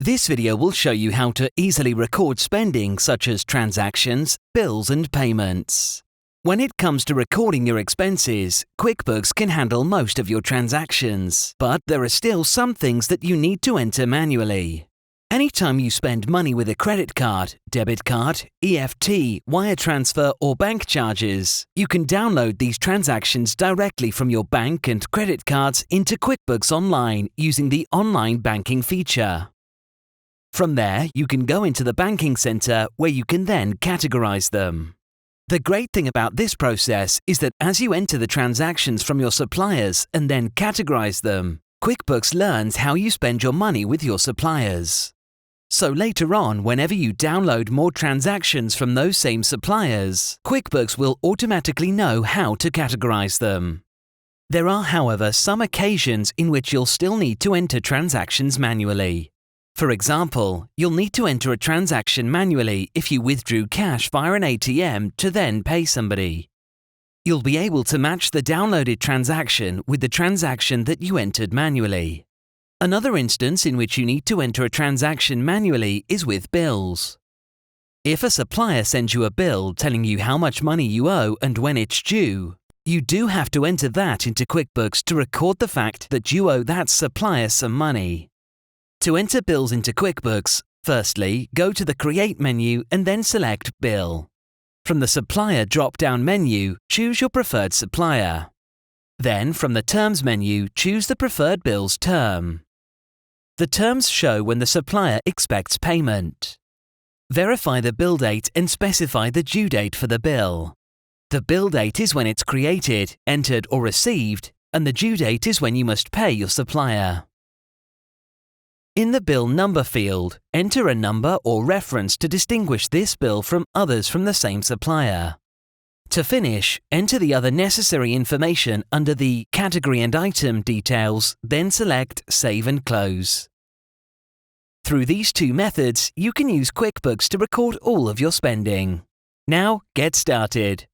This video will show you how to easily record spending such as transactions, bills and payments. When it comes to recording your expenses, QuickBooks can handle most of your transactions, but there are still some things that you need to enter manually. Anytime you spend money with a credit card, debit card, EFT, wire transfer or bank charges, you can download these transactions directly from your bank and credit cards into QuickBooks Online using the online banking feature. From there, you can go into the banking center where you can then categorize them. The great thing about this process is that as you enter the transactions from your suppliers and then categorize them, QuickBooks learns how you spend your money with your suppliers. So later on, whenever you download more transactions from those same suppliers, QuickBooks will automatically know how to categorize them. There are, however, some occasions in which you'll still need to enter transactions manually. For example, you'll need to enter a transaction manually if you withdrew cash via an ATM to then pay somebody. You'll be able to match the downloaded transaction with the transaction that you entered manually. Another instance in which you need to enter a transaction manually is with bills. If a supplier sends you a bill telling you how much money you owe and when it's due, you do have to enter that into QuickBooks to record the fact that you owe that supplier some money. To enter bills into QuickBooks, firstly, go to the Create menu and then select Bill. From the Supplier drop-down menu, choose your preferred supplier. Then, from the Terms menu, choose the preferred bill's term. The terms show when the supplier expects payment. Verify the bill date and specify the due date for the bill. The bill date is when it's created, entered or received, and the due date is when you must pay your supplier. In the Bill Number field, enter a number or reference to distinguish this bill from others from the same supplier. To finish, enter the other necessary information under the Category and Item details, then select Save and Close. Through these two methods, you can use QuickBooks to record all of your spending. Now, get started.